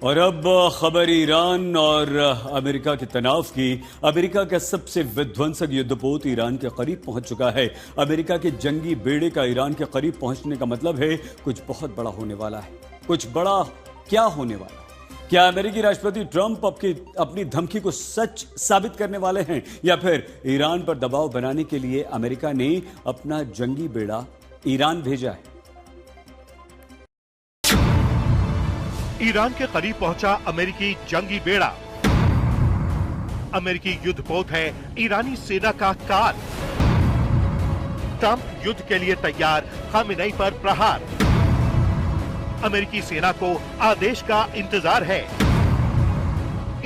और अब खबर ईरान और अमेरिका के तनाव की। अमेरिका का सबसे विध्वंसक युद्धपोत ईरान के करीब पहुंच चुका है। अमेरिका के जंगी बेड़े का ईरान के करीब पहुंचने का मतलब है कुछ बहुत बड़ा होने वाला है। कुछ बड़ा क्या होने वाला है? क्या अमेरिकी राष्ट्रपति ट्रंप अपनी धमकी को सच साबित करने वाले हैं, या फिर ईरान पर दबाव बनाने के लिए अमेरिका ने अपना जंगी बेड़ा ईरान भेजा है? ईरान के करीब पहुंचा अमेरिकी जंगी बेड़ा। अमेरिकी युद्धपोत है ईरानी सेना का काल। ट्रंप युद्ध के लिए तैयार, खामेनेई पर प्रहार। अमेरिकी सेना को आदेश का इंतजार है।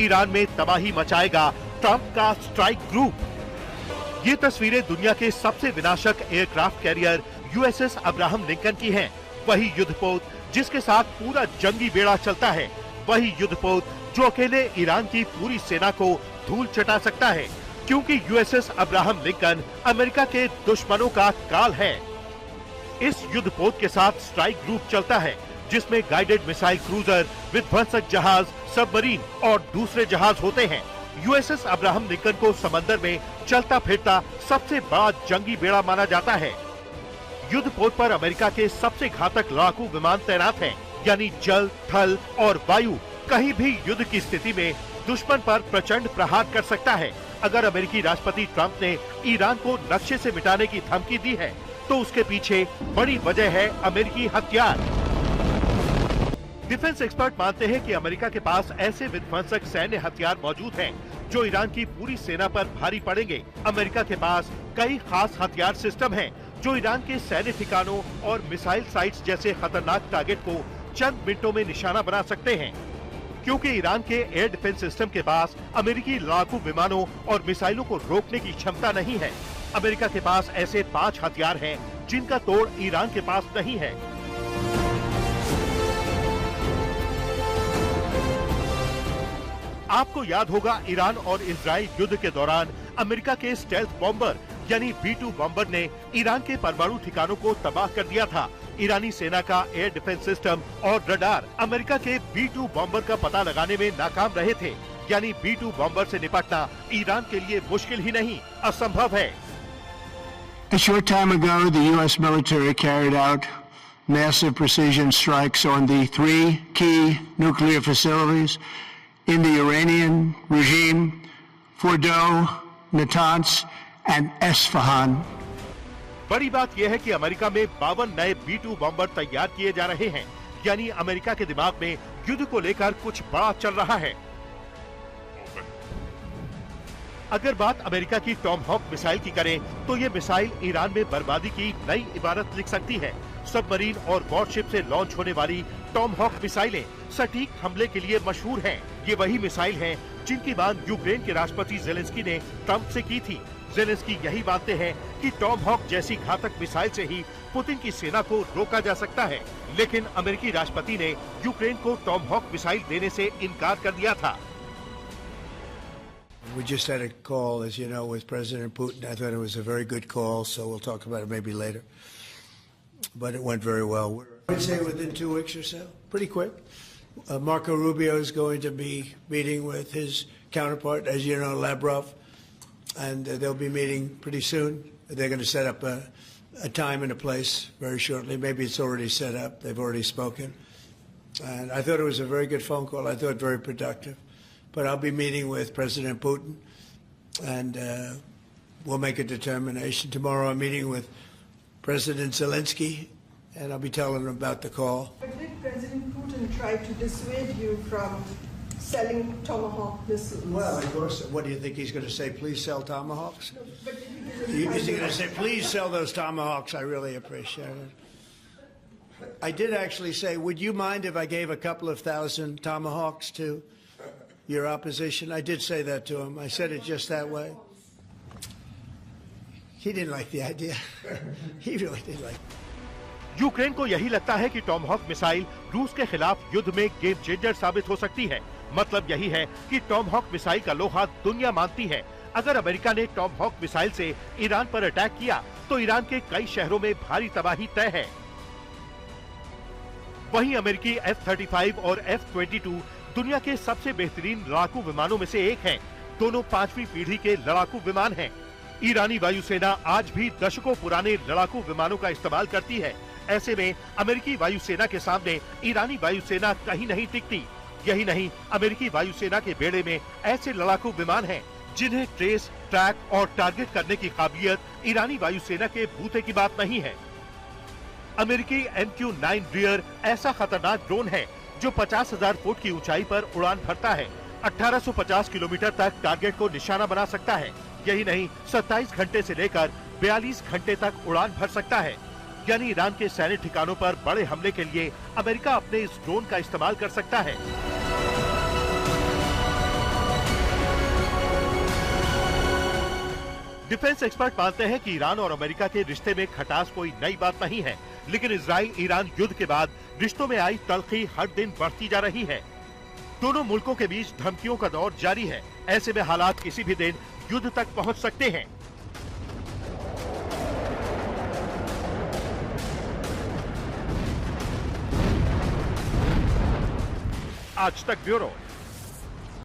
ईरान में तबाही मचाएगा ट्रंप का स्ट्राइक ग्रुप। ये तस्वीरें दुनिया के सबसे विनाशक aircraft carrier USS Abraham Lincoln की हैं। वही युद्धपोत जिसके साथ पूरा जंगी बेड़ा चलता है, वही युद्धपोत जो अकेले ईरान की पूरी सेना को धूल चटा सकता है, क्योंकि यूएसएस अब्राहम लिंकन अमेरिका के दुश्मनों का काल है। इस युद्धपोत के साथ स्ट्राइक ग्रुप चलता है, जिसमें गाइडेड मिसाइल क्रूजर, विध्वंसक जहाज, सबमरीन और दूसरे जहाज होते हैं। यूएसएस अब्राहम लिंकन को समंदर में चलता फिरता सबसे बड़ा जंगी बेड़ा माना जाता है। युद्धपोत पर अमेरिका के सबसे घातक लड़ाकू विमान तैनात हैं, यानी जल, थल और वायु कहीं भी युद्ध की स्थिति में दुश्मन पर प्रचंड प्रहार कर सकता है। अगर अमेरिकी राष्ट्रपति ट्रंप ने ईरान को नक्शे से मिटाने की धमकी दी है, तो उसके पीछे बड़ी वजह है अमेरिकी हथियार। डिफेंस एक्सपर्ट मानते हैं कि अमेरिका के पास ऐसे विध्वंसक सैन्य हथियार मौजूद हैं, जो ईरान की पूरी सेना पर भारी पड़ेंगे। अमेरिका के पास कई खास हथियार सिस्टम हैं, जो ईरान के सैन्य ठिकानों और मिसाइल साइट्स जैसे खतरनाक टारगेट को चंद मिनटों में निशाना बना सकते हैं। क्योंकि ईरान के एयर डिफेंस सिस्टम के पास अमेरिकी लड़ाकू विमानों और मिसाइलों को रोकने की क्षमता नहीं है। अमेरिका के पास ऐसे 5 हथियार हैं, जिनका तोड़ ईरान के पास नहीं है। आपको याद होगा, ईरान और इजराइल युद्ध के दौरान अमेरिका के स्टेल्थ बॉम्बर यानी B-2 बॉम्बर ने ईरान के परमाणु ठिकानों को तबाह कर दिया था। ईरानी सेना का एयर डिफेंस सिस्टम और रडार अमेरिका के B-2 बॉम्बर का पता लगाने में नाकाम रहे थे। यानी B-2 बॉम्बर से निपटना ईरान के लिए मुश्किल ही नहीं, असंभव है। A short time ago, the U.S. military carried out massive precision strikes on the 3 key nuclear facilities in the Iranian regime: Fordo, Natanz and Esfahan. बड़ी बात यह है कि अमेरिका में 52 नए B-2 बॉम्बर तैयार किए जा रहे हैं। यानी अमेरिका के दिमाग में युद्ध को लेकर कुछ बड़ा चल रहा है। अगर बात अमेरिका की टॉमहॉक मिसाइल की करें, तो ये मिसाइल ईरान में बर्बादी की नई इबारत लिख सकती है। सबमरीन और वॉरशिप से लॉन्च होने वाली टॉमहॉक मिसाइलें सटीक हमले के लिए मशहूर हैं। ये वही मिसाइल हैं जिनकी मांग यूक्रेन के राष्ट्रपति ज़ेलेंस्की ने ट्रंप से की थी। ज़ेलेंस्की यही मानते हैं कि टॉमहॉक जैसी घातक मिसाइल से ही पुतिन की सेना को रोका जा सकता है। लेकिन अमेरिकी राष्ट्रपति ने यूक्रेन को टॉमहॉक मिसाइल देने से इनकार कर दिया था। We just had a call, as you know, with President Putin. I thought it was a very good call, so we'll talk about it maybe later. But it went very well. I'd say within 2 weeks or so, pretty quick. Marco Rubio is going to be meeting with his counterpart, as you know, Lavrov, and they'll be meeting pretty soon. They're going to set up a time and a place very shortly. Maybe it's already set up. They've already spoken. And I thought it was a very good phone call. I thought very productive. But I'll be meeting with President Putin, and we'll make a determination. Tomorrow I'm meeting with President Zelensky, and I'll be telling him about the call. But did President Putin try to dissuade you from selling Tomahawk missiles? Well, of course. What do you think he's going to say? Please sell Tomahawks? No, but Is he going to say, please sell those Tomahawks? I really appreciate it. I did actually say, would you mind if I gave a couple of thousand Tomahawks to your opposition? I did say that to him. I said it just that way. He didn't like the idea. He really didn't like it. Ukraine को यही लगता है कि Tomahawk missile रूस के खिलाफ युद्ध में गेम चेंजर साबित हो सकती है। मतलब यही है कि टॉमहॉक मिसाइल का लोहा दुनिया मानती है। अगर अमेरिका ने टॉमहॉक मिसाइल से ईरान पर अटैक किया, तो ईरान के कई शहरों में भारी तबाही तय है। वहीं अमेरिकी F-35 और F-22 दुनिया के सबसे बेहतरीन लड़ाकू विमानों में से एक हैं। दोनों 5वीं पीढ़ी के लड़ाकू विमान हैं। ईरानी वायुसेना आज भी दशकों पुराने लड़ाकू विमानों का इस्तेमाल करती है। ऐसे में अमेरिकी वायुसेना के सामने ईरानी वायुसेना कहीं नहीं टिकती। यही नहीं, अमेरिकी वायुसेना के बेड़े में ऐसे लड़ाकू विमान हैं जिन्हें ट्रेस, ट्रैक और टारगेट करने की काबिलियत ईरानी वायुसेना के भूते की बात नहीं है। अमेरिकी MQ-9 रियर ऐसा खतरनाक ड्रोन है जो 50,000 फुट की ऊंचाई पर उड़ान भरता है। 1850 किलोमीटर तक टारगेट को निशाना बना सकता है। यही नहीं, 27 घंटे से लेकर 42 घंटे तक उड़ान भर सकता है। यानी ईरान के सैन्य ठिकानों पर बड़े हमले के लिए अमेरिका अपने इस ड्रोन का इस्तेमाल कर सकता है। डिफेंस एक्सपर्ट मानते हैं कि ईरान और अमेरिका के रिश्ते में खटास कोई नई बात नहीं है, लेकिन इजराइल ईरान युद्ध के बाद रिश्तों में आई तल्खी हर दिन बढ़ती जा रही है। दोनों मुल्कों के बीच धमकियों का दौर जारी है। ऐसे में हालात किसी भी दिन युद्ध तक पहुंच सकते हैं। आज तक ब्यूरो।